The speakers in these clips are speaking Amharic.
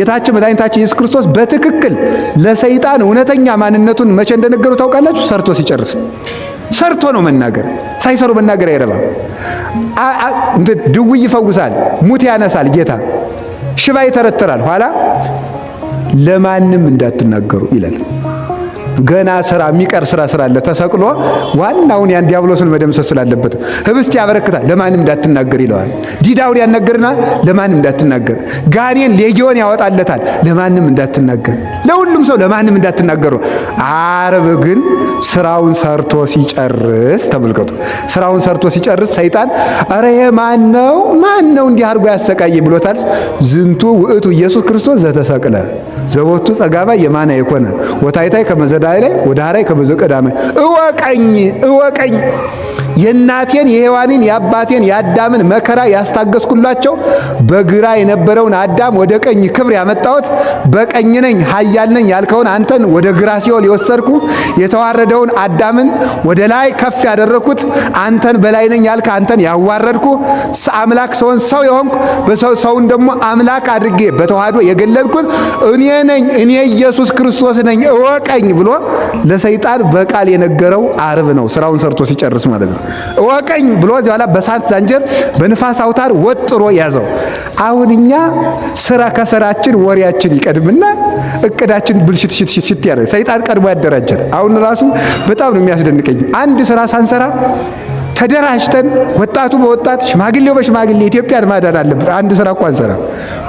ጌታችን መድኃኒታችን ኢየሱስ ክርስቶስ በትክክል ለሰይጣን እውነተኛ ማንነቱን መቼ እንደነገሩ ታውቃላችሁ? ሰርቶ ሲጨርስ። ሰርቶ ነው መናገር። ሳይሰሩ መናገር አይረባም። ድውይ ይፈውሳል፣ ሙት ያነሳል ጌታ፣ ሽባ ይተረትራል። ኋላ ለማንም እንዳትናገሩ ይላል። ገና ስራ የሚቀር ስራ ስላለ ተሰቅሎ ዋናውን ያን ዲያብሎስን መደምሰስ ስላለበት ህብስት ያበረክታል፣ ለማንም እንዳትናገር ይለዋል። ዲዳውን ያነገርና ለማንም እንዳትናገር፣ ጋኔን ሌጊዮን ያወጣለታል፣ ለማንም እንዳትናገር፣ ለሁሉም ሰው ለማንም እንዳትናገሩ። ዓርብ ግን ስራውን ሰርቶ ሲጨርስ ተመልከቱ። ስራውን ሰርቶ ሲጨርስ ሰይጣን አረ ይሄ ማን ነው እንዲህ አድርጎ ያሰቃየ ብሎታል። ዝንቱ ውእቱ ኢየሱስ ክርስቶስ ዘተሰቅለ ዘቦቱ ጸጋባ የማና የኮነ ወታይታይ ከመዘዳይ ላይ ወደ ሐራይ ከመዘቀዳመ እወቀኝ የእናቴን የሔዋንን የአባቴን የአዳምን መከራ ያስታገስኩላቸው በግራ የነበረውን አዳም ወደ ቀኝ ክብር ያመጣሁት በቀኝ ነኝ ኃያል ነኝ ያልከውን አንተን ወደ ግራ ሲኦል የወሰድኩ የተዋረደውን አዳምን ወደ ላይ ከፍ ያደረኩት አንተን በላይ ነኝ ያልከ አንተን ያዋረድኩ አምላክ ሰውን ሰው የሆንኩ ሰውን ደግሞ አምላክ አድርጌ በተዋህዶ የገለልኩት እኔ ነኝ፣ እኔ ኢየሱስ ክርስቶስ ነኝ እወቀኝ ብሎ ለሰይጣን በቃል የነገረው ዓርብ ነው። ስራውን ሰርቶ ሲጨርስ ማለት ነው። እወቀኝ ብሎ ኋላ በሳት ዛንጀር በንፋስ አውታር ወጥሮ ያዘው። አሁን እኛ ስራ ከስራችን ወሬያችን ይቀድምና እቅዳችን ብልሽት ያደርጋል። ሰይጣን ቀድሞ ያደራጀል። አሁን ራሱ በጣም ነው የሚያስደንቀኝ። አንድ ስራ ሳንሰራ ተደራጅተን ወጣቱ በወጣት ሽማግሌው በሽማግሌ ኢትዮጵያን ማዳን አለብን። አንድ ስራ እኮ አንሰራ፣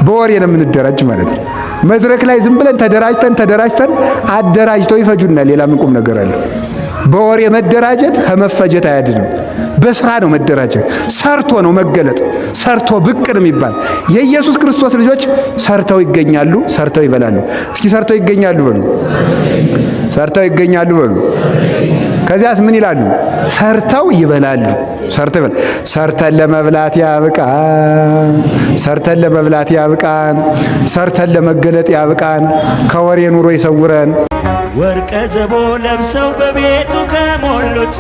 በወሬ ነው የምንደራጅ ማለት ነው። መድረክ ላይ ዝም ብለን ተደራጅተን አደራጅተው ይፈጁናል። ሌላ ምን ቁም ነገር አለ? በወሬ መደራጀት ከመፈጀት አያድንም። በስራ ነው መደራጀት። ሰርቶ ነው መገለጥ። ሰርቶ ብቅ ነው የሚባል። የኢየሱስ ክርስቶስ ልጆች ሰርተው ይገኛሉ፣ ሰርተው ይበላሉ። እስኪ ሰርተው ይገኛሉ በሉ። ሰርተው ይገኛሉ በሉ። ከዚያስ ምን ይላሉ? ሰርተው ይበላሉ። ሰርተን ለመብላት ያብቃን። ሰርተን ለመብላት ያብቃን። ሰርተን ለመገለጥ ያብቃን። ከወሬ ኑሮ ይሰውረን። ወርቀ ዘቦ ለብሰው በቤቱ ከሞሉት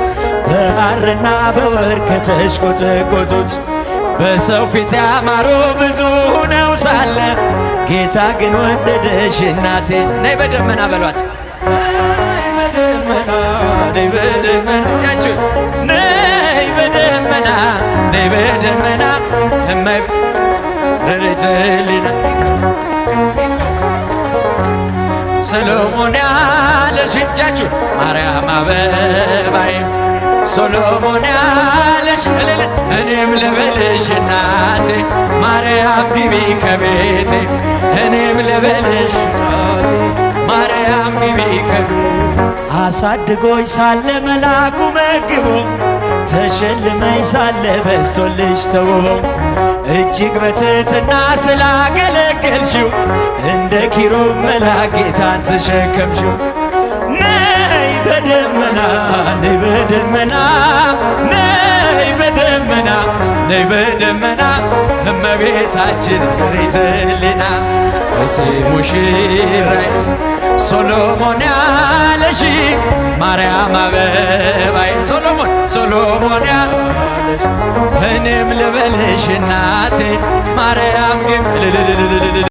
በሐርና በወርቅ ከተሽቆጠቆጡት በሰው ፊት ያማሩ ብዙ ሆነው ሳለ ጌታ ግን ወደደሽ እናቴ። ነይ በደመና በሏት፣ ነይ በደመና እጃችሁ፣ ነይ በደመና፣ ነይ በደመና እማይ ረድኤትሊና ሰሎሞን ያለሽ እጃችሁ ማርያም አበባዬ ሰሎሞን ያለሽ እኔም ልበልሽ እናቴ ማርያም ግቢ ከቤቴ እኔም ልበልሽ እናቴ ማርያም ግቢ ከቤቴ አሳድጎኝ ሳለ መላኩ መግቦ ተሸልመኝ ሳለ በስቶልሽ ተውቦ እጅግ በትሕትና ስላገለገልሽው እንደ ኪሩብ መልአክ ጌታን ተሸከምሽው። ነይ በደመና ነይ በደመና ነይ በደመና ነይ በደመና እመቤታችን ርትዕልና እቴ ሙሽራይት ሶሎሞን ያለሽ ማርያም አበባዬ ሶሎሞን ያለሽ እኔም ልበልሽ እናቴ ማርያም ግን